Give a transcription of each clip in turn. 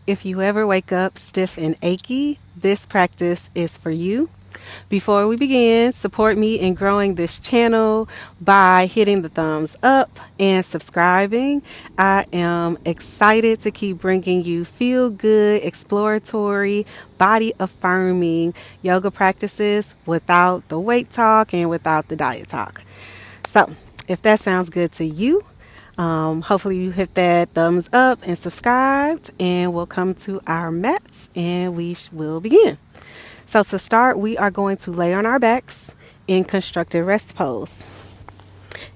If you ever wake up stiff and achy, this practice is for you. Before we begin, support me in growing this channel by hitting the thumbs up and subscribing. I am excited to keep bringing you feel good, exploratory, body affirming yoga practices without the weight talk and without the diet talk. So, if that sounds good to you, hopefully you hit that thumbs up and subscribed, and we'll come to our mats and we will begin. So to start, we are going to lay on our backs in constructed rest pose.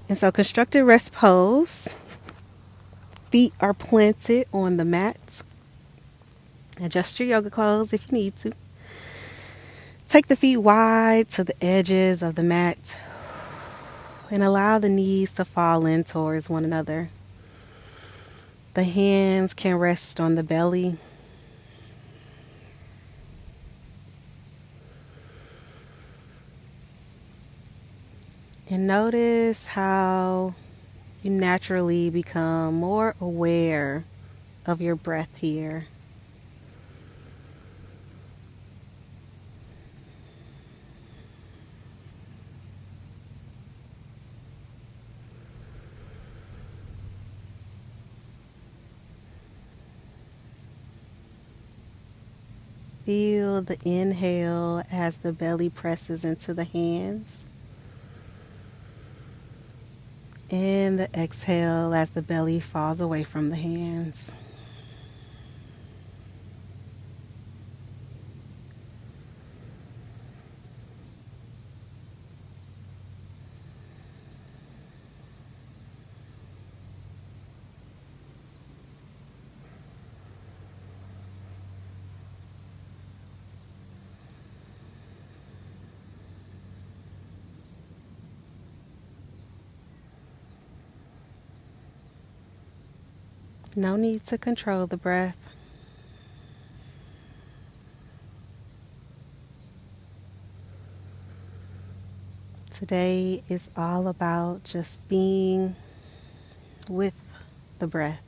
And so constructed rest pose, feet are planted on the mat. Adjust your yoga clothes if you need to. Take the feet wide to the edges of the mat and allow the knees to fall in towards one another. The hands can rest on the belly. And notice how you naturally become more aware of your breath here. Feel the inhale as the belly presses into the hands, and the exhale as the belly falls away from the hands. No need to control the breath. Today is all about just being with the breath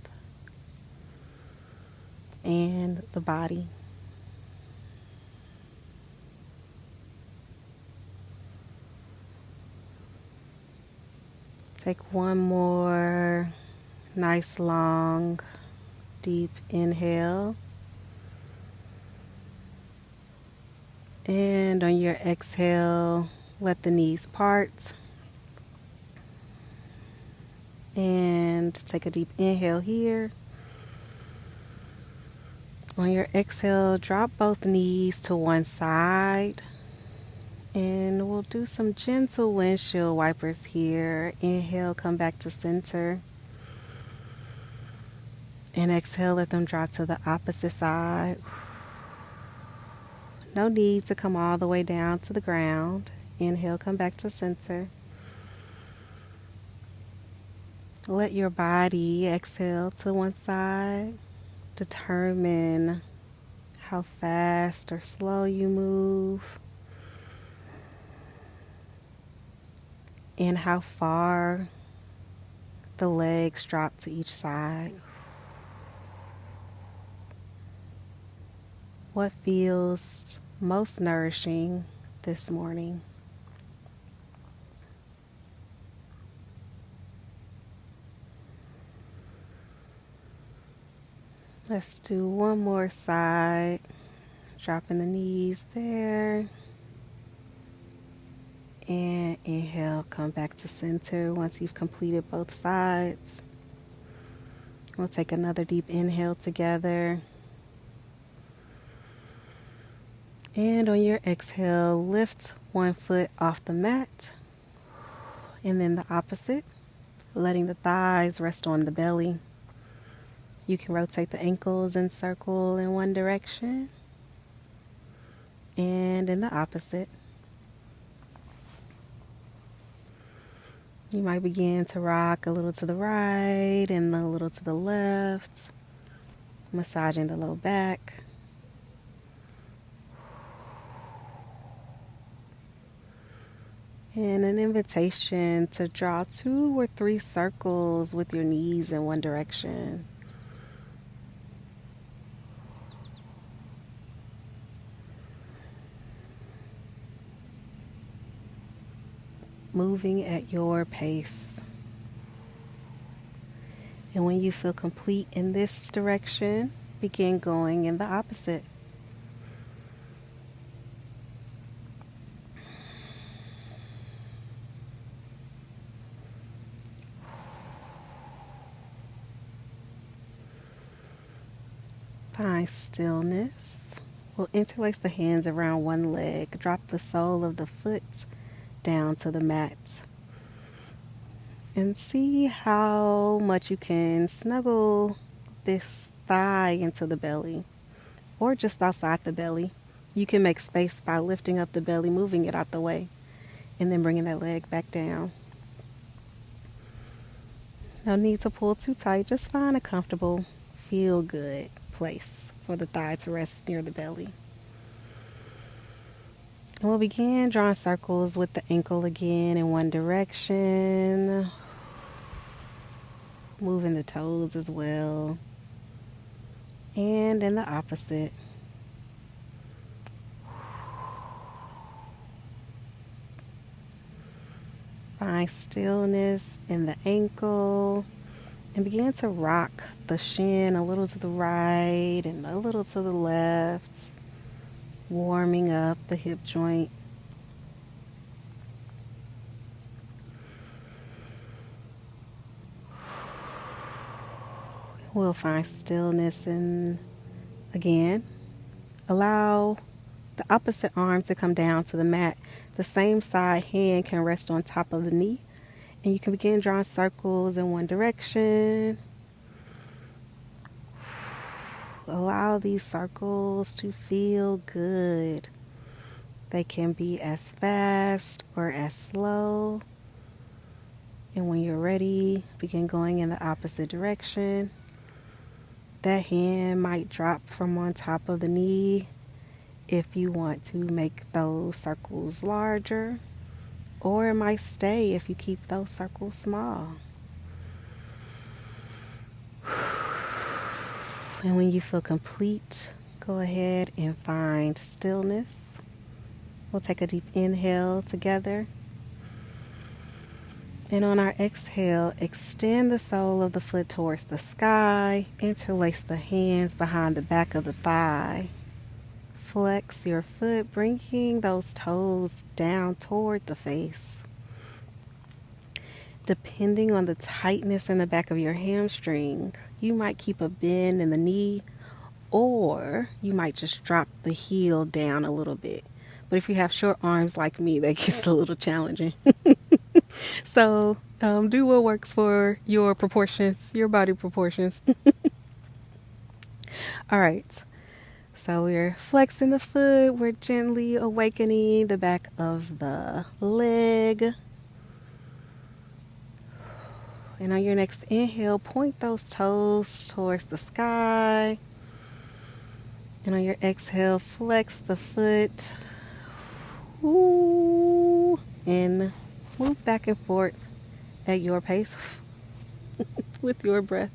and the body. Take one more nice long deep inhale. And on your exhale, let the knees part. And take a deep inhale here. On your exhale, drop both knees to one side. And we'll do some gentle windshield wipers here. Inhale, come back to center. And exhale, let them drop to the opposite side. No need to come all the way down to the ground. Inhale, come back to center. Let your body exhale to one side. Determine how fast or slow you move and how far the legs drop to each side. What feels most nourishing this morning? Let's do one more side. Dropping the knees there. And inhale, come back to center once you've completed both sides. We'll take another deep inhale together. And on your exhale, lift one foot off the mat. And then the opposite, letting the thighs rest on the belly. You can rotate the ankles and circle in one direction and in the opposite. You might begin to rock a little to the right and a little to the left, massaging the low back. And an invitation to draw 2 or 3 circles with your knees in one direction. moving at your pace. And when you feel complete in this direction, begin going in the opposite. Find stillness. We'll interlace the hands around one leg. Drop the sole of the foot down to the mat. And see how much you can snuggle this thigh into the belly or just outside the belly. You can make space by lifting up the belly, moving it out the way, and then bringing that leg back down. No need to pull too tight. Just find a comfortable, feel good place for the thigh to rest near the belly. And we'll begin drawing circles with the ankle again in one direction. Moving the toes as well. And in the opposite. Find stillness in the ankle and begin to rock the shin a little to the right and a little to the left, warming up the hip joint. We'll find stillness and again, allow the opposite arm to come down to the mat. The same side hand can rest on top of the knee. And you can begin drawing circles in one direction. Allow these circles to feel good. They can be as fast or as slow. And when you're ready, begin going in the opposite direction. That hand might drop from on top of the knee if you want to make those circles larger, or it might stay if you keep those circles small. And when you feel complete, go ahead and find stillness. We'll take a deep inhale together. And on our exhale, extend the sole of the foot towards the sky. Interlace the hands behind the back of the thigh. Flex your foot, bringing those toes down toward the face. Depending on the tightness in the back of your hamstring, you might keep a bend in the knee, or you might just drop the heel down a little bit. But if you have short arms like me, that gets a little challenging. So do what works for your proportions, your body proportions. All right. So we're flexing the foot. We're gently awakening the back of the leg. And on your next inhale, point those toes towards the sky. And on your exhale, flex the foot. Ooh, and move back and forth at your pace with your breath.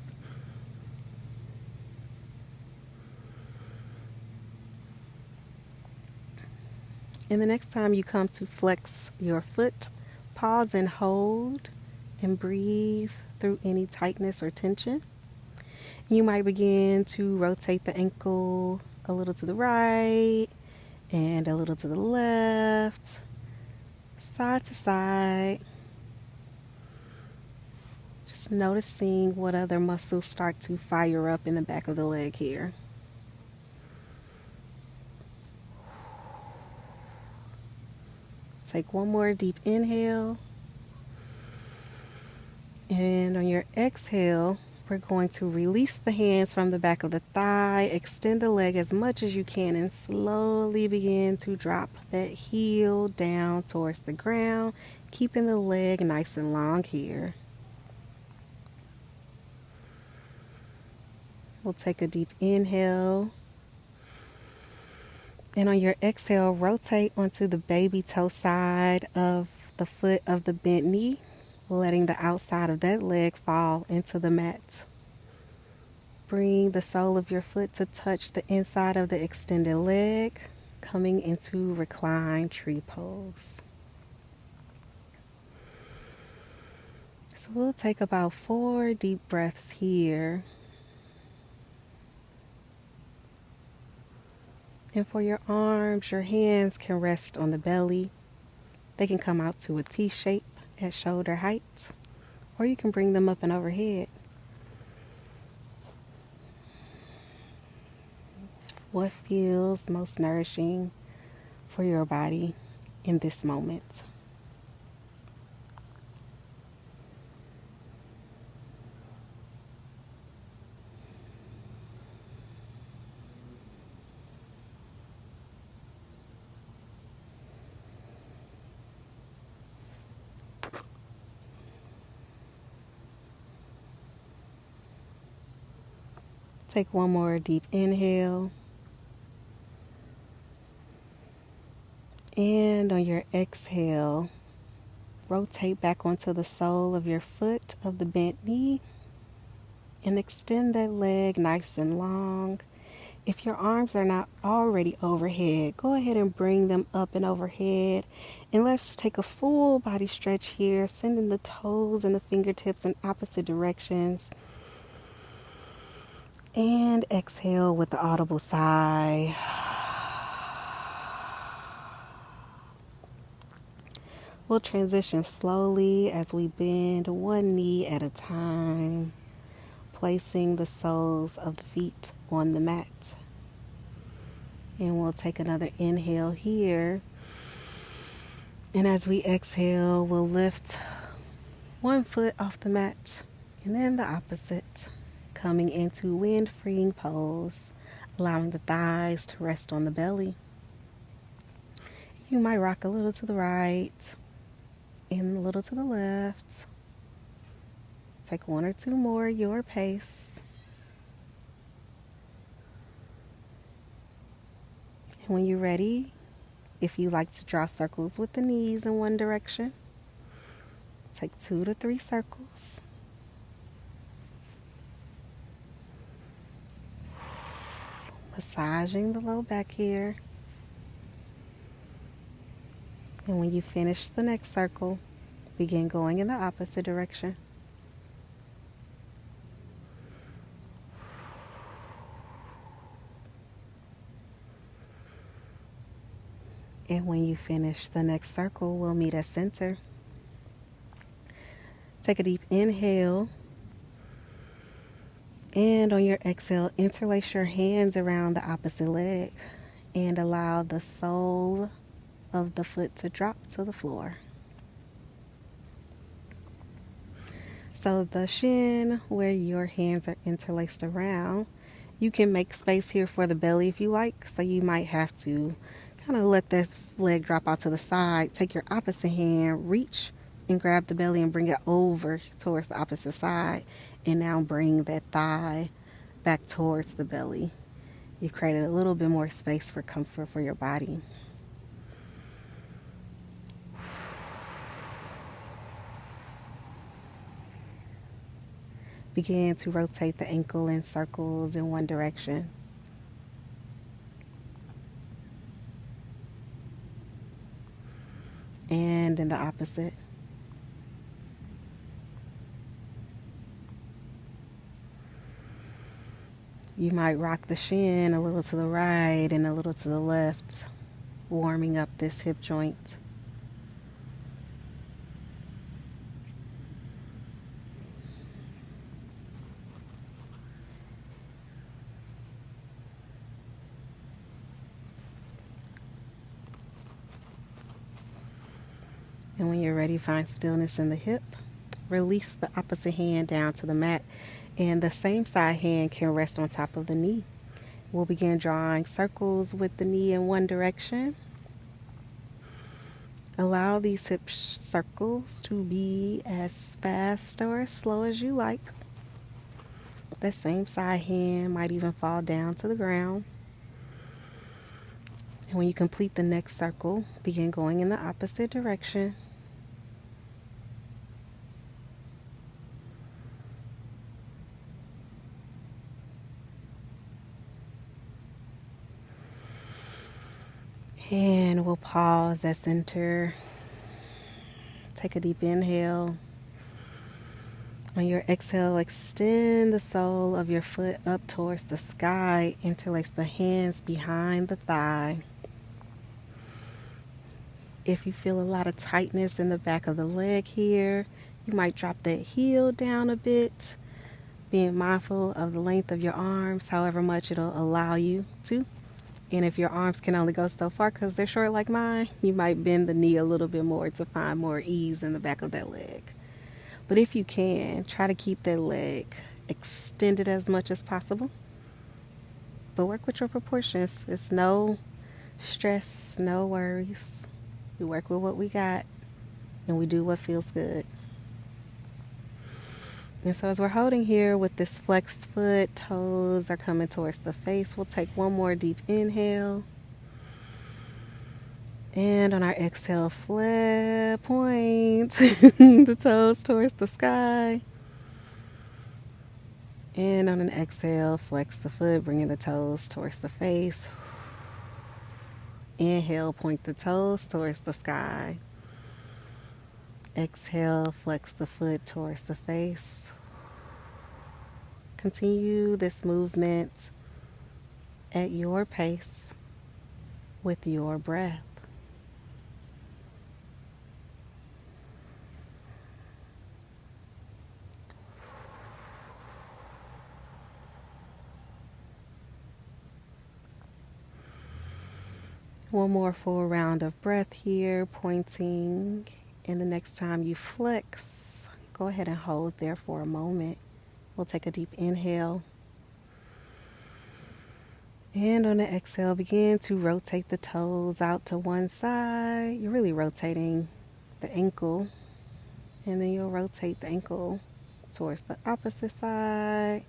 And the next time you come to flex your foot, pause and hold and breathe through any tightness or tension. You might begin to rotate the ankle a little to the right and a little to the left, side to side. Just noticing what other muscles start to fire up in the back of the leg here. Take one more deep inhale. And on your exhale, we're going to release the hands from the back of the thigh, extend the leg as much as you can, and slowly begin to drop that heel down towards the ground, keeping the leg nice and long here. We'll take a deep inhale. And on your exhale, rotate onto the baby toe side of the foot of the bent knee, letting the outside of that leg fall into the mat. Bring the sole of your foot to touch the inside of the extended leg, coming into reclined tree pose. So we'll take about 4 deep breaths here. And for your arms, your hands can rest on the belly. They can come out to a T shape at shoulder height, or you can bring them up and overhead. What feels most nourishing for your body in this moment? Take one more deep inhale. And on your exhale, rotate back onto the sole of your foot of the bent knee and extend that leg nice and long. If your arms are not already overhead, go ahead and bring them up and overhead. And let's take a full body stretch here, sending the toes and the fingertips in opposite directions. And exhale with the audible sigh. We'll transition slowly as we bend one knee at a time, placing the soles of the feet on the mat. And we'll take another inhale here. And as we exhale, we'll lift one foot off the mat and then the opposite, coming into wind-freeing pose, allowing the thighs to rest on the belly. You might rock a little to the right and a little to the left. Take one or two more, your pace. And when you're ready, if you like to draw circles with the knees in one direction, take 2 to 3 circles. Massaging the low back here. And when you finish the next circle, begin going in the opposite direction. And when you finish the next circle, we'll meet at center. Take a deep inhale. And on your exhale, interlace your hands around the opposite leg and allow the sole of the foot to drop to the floor. So the shin, where your hands are interlaced around, you can make space here for the belly if you like. So you might have to kind of let that leg drop out to the side. Take your opposite hand, reach and grab the belly and bring it over towards the opposite side. And now bring that thigh back towards the belly. You created a little bit more space for comfort for your body. Begin to rotate the ankle in circles in one direction. And in the opposite. You might rock the shin a little to the right and a little to the left, warming up this hip joint. And when you're ready, find stillness in the hip. Release the opposite hand down to the mat, and the same side hand can rest on top of the knee. We'll begin drawing circles with the knee in one direction. Allow these hip circles to be as fast or as slow as you like. That same side hand might even fall down to the ground. And when you complete the next circle, begin going in the opposite direction. And we'll pause at center. Take a deep inhale. On your exhale, extend the sole of your foot up towards the sky. Interlace the hands behind the thigh. If you feel a lot of tightness in the back of the leg here, you might drop that heel down a bit, being mindful of the length of your arms, however much it'll allow you to. And if your arms can only go so far because they're short like mine, you might bend the knee a little bit more to find more ease in the back of that leg. But if you can, try to keep that leg extended as much as possible. But work with your proportions. It's no stress, no worries. We work with what we got and we do what feels good. And so as we're holding here with this flexed foot, toes are coming towards the face. We'll take one more deep inhale. And on our exhale, flip, point the toes towards the sky. And on an exhale, flex the foot, bringing the toes towards the face. Inhale, point the toes towards the sky. Exhale, flex the foot towards the face. Continue this movement at your pace with your breath. One more full round of breath here, pointing. And the next time you flex, go ahead and hold there for a moment. We'll take a deep inhale. And on the exhale, begin to rotate the toes out to one side. You're really rotating the ankle. And then you'll rotate the ankle towards the opposite side.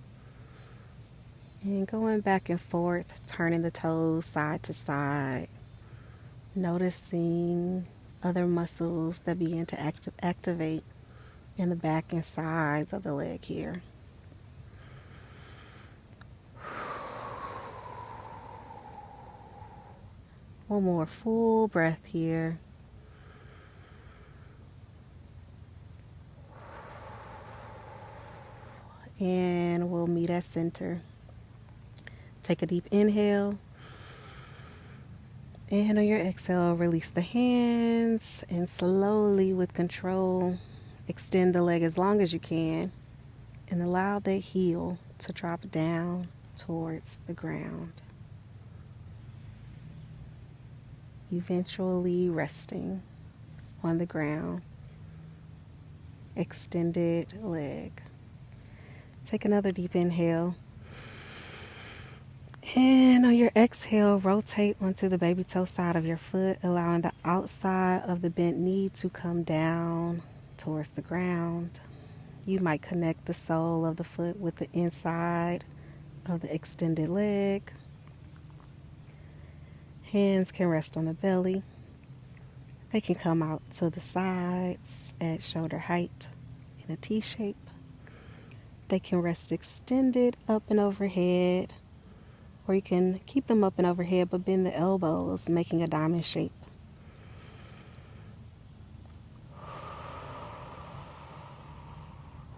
And going back and forth, turning the toes side to side. Noticing other muscles that begin to activate in the back and sides of the leg here. One more full breath here. And we'll meet at center. Take a deep inhale. And on your exhale, release the hands and slowly with control, extend the leg as long as you can and allow that heel to drop down towards the ground. Eventually resting on the ground, extended leg. Take another deep inhale. And on your exhale, rotate onto the baby toe side of your foot, allowing the outside of the bent knee to come down towards the ground. You might connect the sole of the foot with the inside of the extended leg. Hands can rest on the belly. They can come out to the sides at shoulder height in a T shape. They can rest extended up and overhead. Or you can keep them up and overhead, but bend the elbows, making a diamond shape.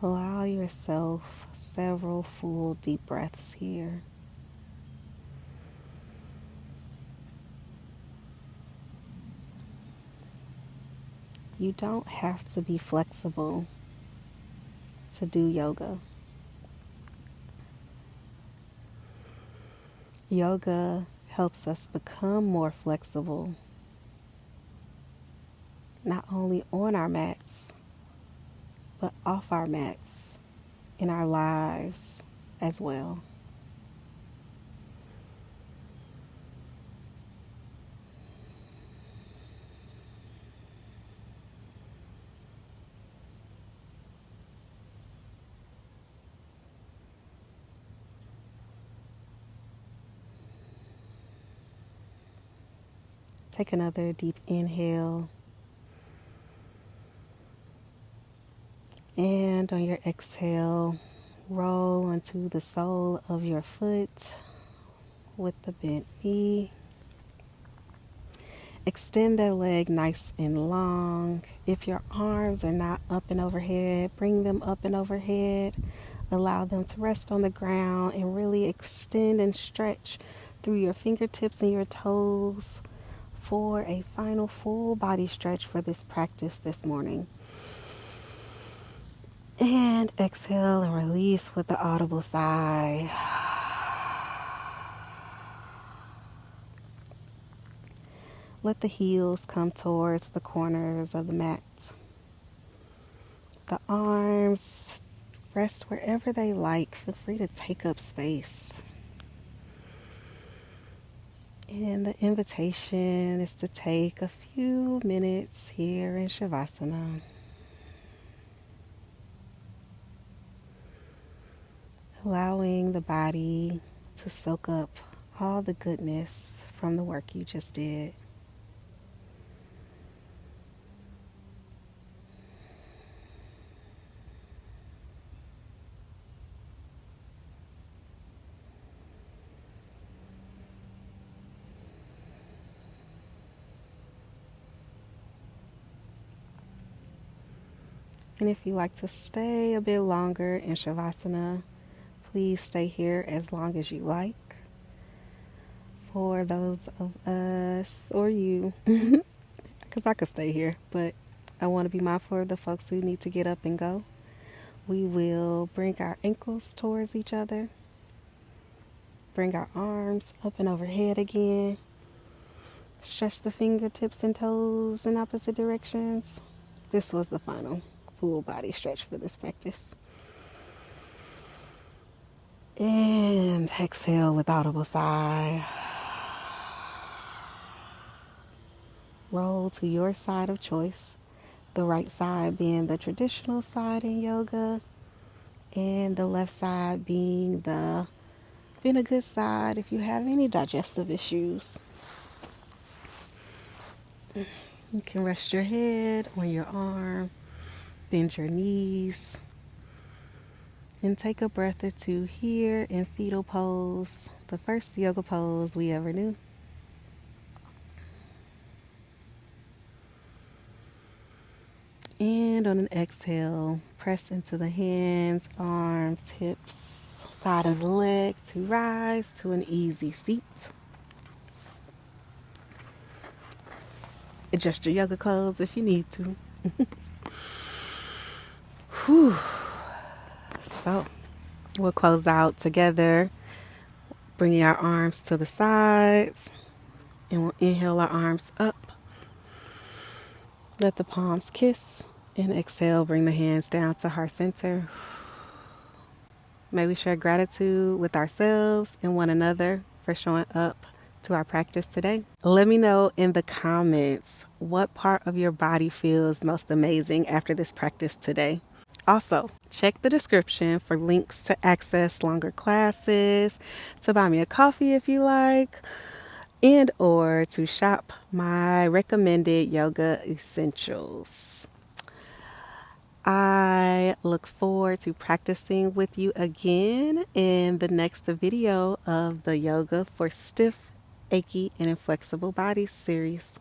Allow yourself several full deep breaths here. You don't have to be flexible to do yoga. Yoga helps us become more flexible, not only on our mats, but off our mats in our lives as well. Take another deep inhale. And on your exhale, roll onto the sole of your foot with the bent knee. Extend that leg nice and long. If your arms are not up and overhead, bring them up and overhead. Allow them to rest on the ground and really extend and stretch through your fingertips and your toes for a final full body stretch for this practice this morning. And exhale and release with the audible sigh. Let the heels come towards the corners of the mat. The arms rest wherever they like. Feel free to take up space. And the invitation is to take a few minutes here in Shavasana. Allowing the body to soak up all the goodness from the work you just did. And if you like to stay a bit longer in Shavasana, please stay here as long as you like. For those of us, or you, because I could stay here, but I want to be mindful of the folks who need to get up and go. We will bring our ankles towards each other. Bring our arms up and overhead again. Stretch the fingertips and toes in opposite directions. This was the final full body stretch for this practice. And exhale with audible sigh. Roll to your side of choice. The right side being the traditional side in yoga, and the left side being a good side if you have any digestive issues. You can rest your head on your arm, bend your knees, and take a breath or two here in fetal pose, the first yoga pose we ever knew. And on an exhale, press into the hands, arms, hips, side of the leg to rise to an easy seat. Adjust your yoga clothes if you need to. Whew. So we'll close out together, bringing our arms to the sides, and we'll inhale our arms up. Let the palms kiss, and exhale, bring the hands down to heart center. May we share gratitude with ourselves and one another for showing up to our practice today. Let me know in the comments what part of your body feels most amazing after this practice today. Also, check the description for links to access longer classes, to buy me a coffee if you like, and or to shop my recommended yoga essentials. I look forward to practicing with you again in the next video of the Yoga for Stiff, Achy, and Inflexible Bodies series.